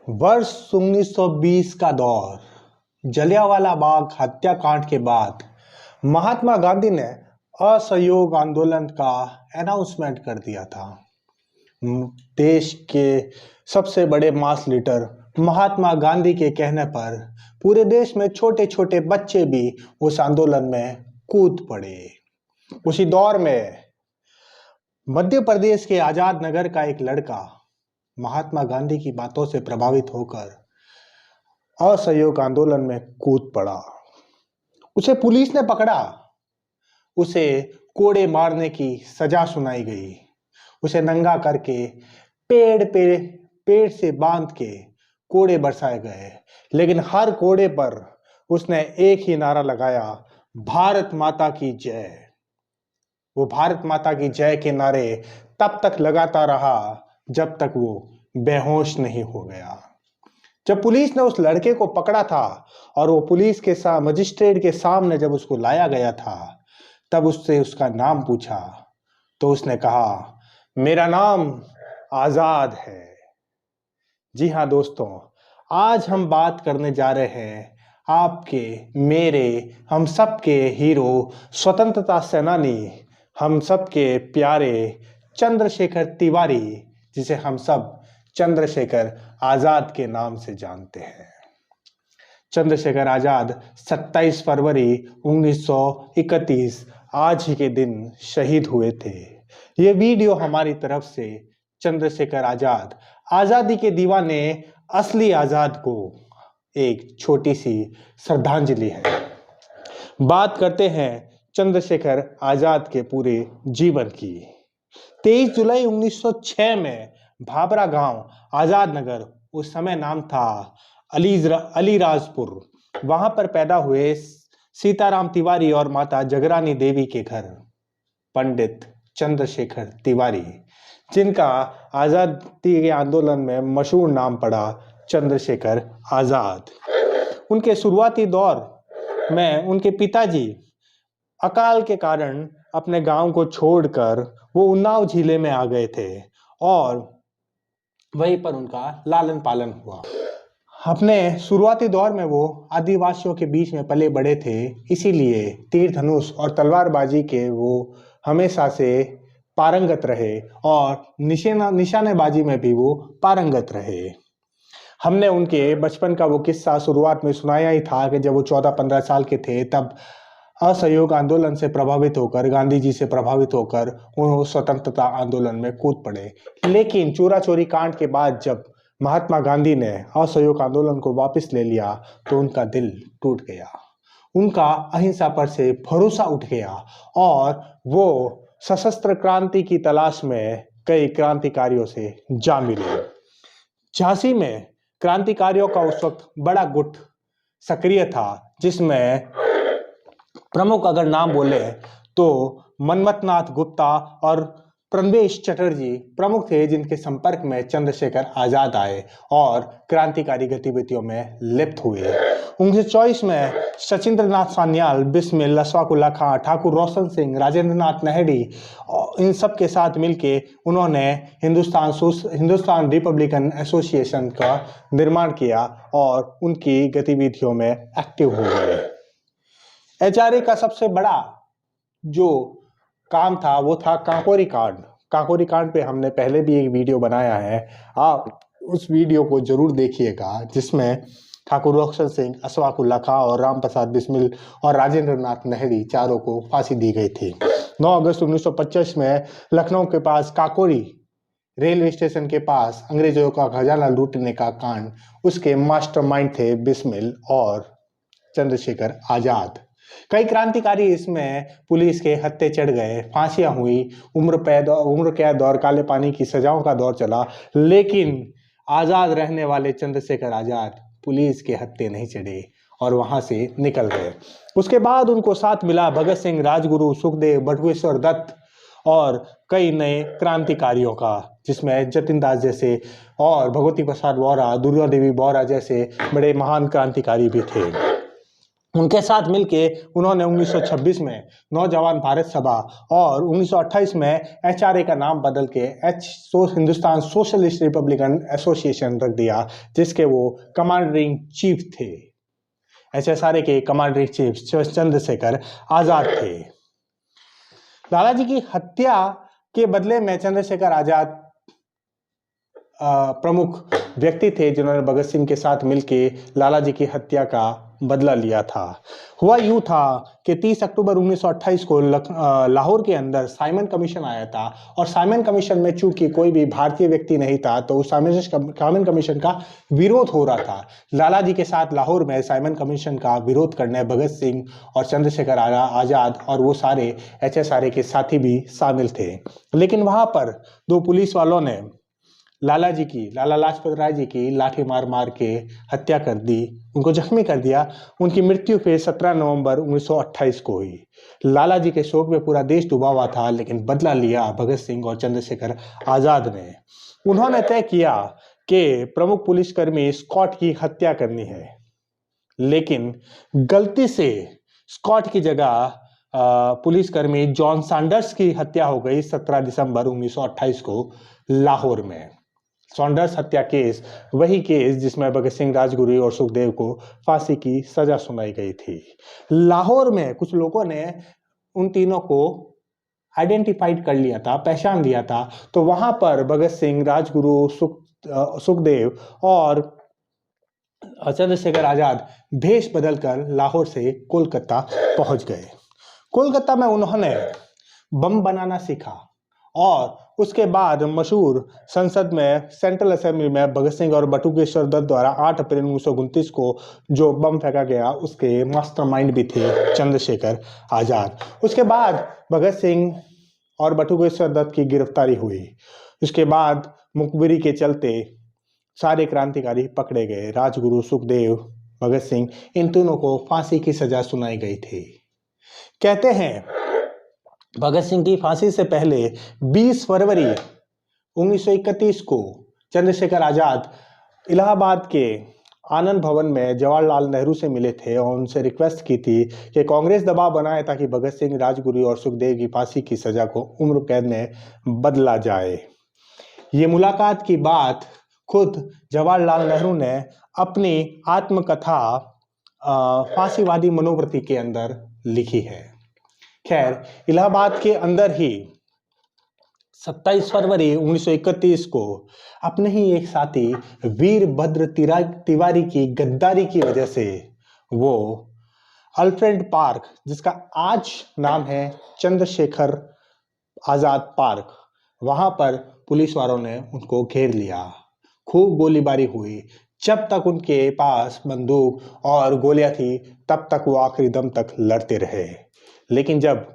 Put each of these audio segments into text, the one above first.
वर्ष 1920 का दौर। जलियांवाला बाग हत्याकांड के बाद महात्मा गांधी ने असहयोग आंदोलन का अनाउंसमेंट कर दिया था। देश के सबसे बड़े मास लीडर महात्मा गांधी के कहने पर पूरे देश में छोटे छोटे बच्चे भी उस आंदोलन में कूद पड़े। उसी दौर में मध्य प्रदेश के आजाद नगर का एक लड़का महात्मा गांधी की बातों से प्रभावित होकर असहयोग आंदोलन में कूद पड़ा। उसे पुलिस ने पकड़ा, उसे कोड़े मारने की सजा सुनाई गई, उसे नंगा करके पेड़ से बांध के कोड़े बरसाए गए। लेकिन हर कोड़े पर उसने एक ही नारा लगाया, भारत माता की जय। वो भारत माता की जय के नारे तब तक लगाता रहा जब तक वो बेहोश नहीं हो गया। जब पुलिस ने उस लड़के को पकड़ा था और वो पुलिस के साथ मजिस्ट्रेट के सामने जब उसको लाया गया था, तब उससे उसका नाम पूछा तो उसने कहा, मेरा नाम आजाद है। जी हाँ दोस्तों, आज हम बात करने जा रहे हैं आपके, मेरे, हम सबके हीरो, स्वतंत्रता सेनानी, हम सबके प्यारे चंद्रशेखर तिवारी, जिसे हम सब चंद्रशेखर आजाद के नाम से जानते हैं। चंद्रशेखर आजाद 27 फरवरी 1931 आज ही के दिन शहीद हुए थे। ये वीडियो हमारी तरफ से चंद्रशेखर आजाद, आजादी के दीवाने असली आजाद को एक छोटी सी श्रद्धांजलि है। बात करते हैं चंद्रशेखर आजाद के पूरे जीवन की। 23 जुलाई 1906 में भाबरा गांव, आजाद नगर, उस समय नाम था अलीराजपुर, वहां पर पैदा हुए सीताराम तिवारी और माता जगरानी देवी के घर पंडित चंद्रशेखर तिवारी, जिनका आजादी के आंदोलन में मशहूर नाम पड़ा चंद्रशेखर आजाद। उनके शुरुआती दौर में उनके पिताजी अकाल के कारण अपने गांव को छोड़कर वो उन्नाव जिले में आ गए थे और वहीं पर उनका लालन पालन हुआ। अपने शुरुआती दौर में वो आदिवासियों के बीच में पले बड़े थे, इसीलिए तीर धनुष और तलवारबाजी के वो हमेशा से पारंगत रहे और निशानेबाजी में भी वो पारंगत रहे। हमने उनके बचपन का वो किस्सा शुरुआत में सुनाया ही था कि जब वो 14-15 साल के थे तब असहयोग आंदोलन से प्रभावित होकर, गांधी जी से प्रभावित होकर वो स्वतंत्रता आंदोलन में कूद पड़े। लेकिन चोरा चोरी कांड के बाद जब महात्मा गांधी ने असहयोग आंदोलन को वापस ले लिया तो उनका दिल टूट गया, उनका अहिंसा पर से भरोसा उठ गया और वो सशस्त्र क्रांति की तलाश में कई क्रांतिकारियों से जा मिले। झांसी में क्रांतिकारियों का उस वक्त बड़ा गुट सक्रिय था, जिसमें प्रमुख अगर नाम बोले तो मनमथनाथ गुप्ता और प्रमेश चटर्जी प्रमुख थे, जिनके संपर्क में चंद्रशेखर आजाद आए और क्रांतिकारी गतिविधियों में लिप्त हुए। 1924 में सचिंद्रनाथ सान्याल, बिस्मिल, लसवाकुल्ला खां, ठाकुर रोशन सिंह, राजेंद्र नाथ नेहड़ी, इन सब के साथ मिलके उन्होंने हिंदुस्तान रिपब्लिकन एसोसिएशन का निर्माण किया और उनकी गतिविधियों में एक्टिव हो गए। HRA का सबसे बड़ा जो काम था वो था काकोरी कांड। काकोरी कांड पे हमने पहले भी एक वीडियो बनाया है, आप उस वीडियो को जरूर देखिएगा, जिसमें ठाकुर रोशन सिंह, अशफाकुल्ला खां और राम प्रसाद बिस्मिल और राजेंद्र नाथ नेहड़ी चारों को फांसी दी गई थी। 9 अगस्त 1925 में लखनऊ के पास काकोरी रेलवे स्टेशन के पास अंग्रेजों का खजाना लूटने का कांड, उसके मास्टरमाइंड थे बिस्मिल और चंद्रशेखर आजाद। कई क्रांतिकारी इसमें पुलिस के हत्थे चढ़ गए, फांसियां हुई, उम्र कैद और काले पानी की सजाओं का दौर चला, लेकिन आजाद रहने वाले चंद्रशेखर आजाद पुलिस के हत्थे नहीं चढ़े और वहां से निकल गए। उसके बाद उनको साथ मिला भगत सिंह, राजगुरु, सुखदेव, बटुकेश्वर दत्त और कई नए क्रांतिकारियों का, जिसमें जतिन दास जैसे और भगवती प्रसाद बोरा, दुर्गा देवी बोरा जैसे बड़े महान क्रांतिकारी भी थे। उनके साथ मिलके उन्होंने 1926 में नौजवान भारत सभा और 1928 में एचआरए का नाम बदल के हिंदुस्तान सोशलिस्ट रिपब्लिकन एसोसिएशन रख दिया, जिसके वो कमांडर चीफ थे। एचएसआरए के कमांडर चीफ चंद्रशेखर आजाद थे। लालाजी की हत्या के बदले में चंद्रशेखर आजाद प्रमुख व्यक्ति थे जिन्होंने भगत सिंह के साथ मिलकर लालाजी की हत्या का बदला लिया था। हुआ यूं था कि 30 अक्टूबर 1928 को लाहौर के अंदर साइमन कमीशन आया था, और साइमन कमीशन में चूंकि कोई भी भारतीय व्यक्ति नहीं था तो उस साइमन कमीशन का विरोध हो रहा था। लालाजी के साथ लाहौर में साइमन कमीशन का विरोध करने भगत सिंह और चंद्रशेखर आजाद और वो सारे एचएसआरए के साथी भी शामिल थे। लेकिन वहां पर दो पुलिस वालों ने लाला लाजपत राय जी की लाठी मार मार के हत्या कर दी, उनको जख्मी कर दिया। उनकी मृत्यु फिर 17 नवंबर 1928 को हुई। लाला जी के शोक में पूरा देश डूबा हुआ था, लेकिन बदला लिया भगत सिंह और चंद्रशेखर आजाद ने। उन्होंने तय किया कि प्रमुख पुलिसकर्मी स्कॉट की हत्या करनी है, लेकिन गलती से स्कॉट की जगह पुलिसकर्मी जॉन सैंडर्स की हत्या हो गई 17 दिसंबर 1928 को लाहौर में। सॉन्डर्स हत्या केस वही केस जिसमें भगत सिंह, राजगुरु और सुखदेव को फांसी की सजा सुनाई गई थी। लाहौर में कुछ लोगों ने उन तीनों को आइडेंटिफाइड कर लिया था, पहचान लिया था। तो वहां पर भगत सिंह, राजगुरु, सुखदेव और चंद्रशेखर आजाद भेष बदलकर लाहौर से कोलकाता पहुंच गए। कोलकाता में उन्होंने बम बनाना सीखा और उसके बाद मशहूर संसद में, सेंट्रल असेंबली में भगत सिंह और बटुकेश्वर दत्त द्वारा 8 अप्रैल 1929 को जो बम फेंका गया उसके मास्टरमाइंड भी थे चंद्रशेखर आजाद। उसके बाद भगत सिंह और बटुकेश्वर दत्त की गिरफ्तारी हुई। उसके बाद मुखबिरी के चलते सारे क्रांतिकारी पकड़े गए। राजगुरु, सुखदेव, भगत सिंह, इन तीनों को फांसी की सजा सुनाई गई थी। कहते हैं भगत सिंह की फांसी से पहले 20 फरवरी 1931 को चंद्रशेखर आजाद इलाहाबाद के आनंद भवन में जवाहरलाल नेहरू से मिले थे और उनसे रिक्वेस्ट की थी कि कांग्रेस दबाव बनाए ताकि भगत सिंह, राजगुरु और सुखदेव की फांसी की सजा को उम्र कैद में बदला जाए। ये मुलाकात की बात खुद जवाहरलाल नेहरू ने अपनी आत्मकथा फांसीवादी मनोवृत्ति के अंदर लिखी है। खैर, इलाहाबाद के अंदर ही 27 फरवरी 1931 को अपने ही एक साथी वीरभद्र तिवारी की गद्दारी की वजह से वो अल्फ्रेड पार्क, जिसका आज नाम है चंद्रशेखर आजाद पार्क, वहां पर पुलिस वालों ने उनको घेर लिया। खूब गोलीबारी हुई। जब तक उनके पास बंदूक और गोलियां थी तब तक वो आखिरी दम तक लड़ते रहे। लेकिन जब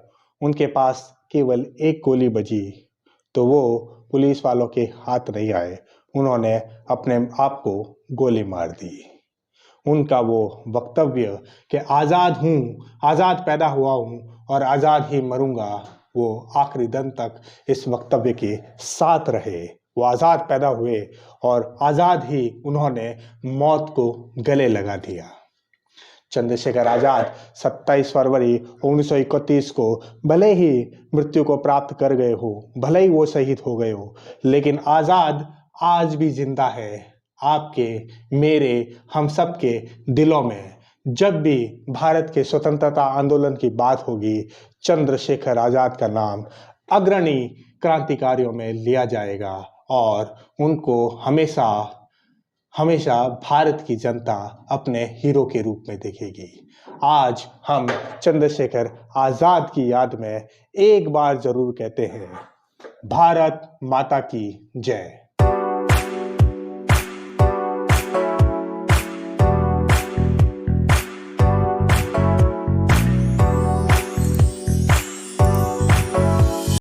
उनके पास केवल एक गोली बजी तो वो पुलिस वालों के हाथ नहीं आए, उन्होंने अपने आप को गोली मार दी। उनका वो वक्तव्य कि आज़ाद हूँ, आज़ाद पैदा हुआ हूँ और आज़ाद ही मरूंगा, वो आखिरी दम तक इस वक्तव्य के साथ रहे। वो आज़ाद पैदा हुए और आज़ाद ही उन्होंने मौत को गले लगा दिया। चंद्रशेखर आजाद 27 फरवरी 1931 को भले ही मृत्यु को प्राप्त कर गए हो, भले ही वो शहीद हो गए हो, लेकिन आजाद आज भी जिंदा है आपके, मेरे, हम सब के दिलों में। जब भी भारत के स्वतंत्रता आंदोलन की बात होगी, चंद्रशेखर आजाद का नाम अग्रणी क्रांतिकारियों में लिया जाएगा और उनको हमेशा हमेशा भारत की जनता अपने हीरो के रूप में देखेगी। आज हम चंद्रशेखर आजाद की याद में एक बार जरूर कहते हैं, भारत माता की जय।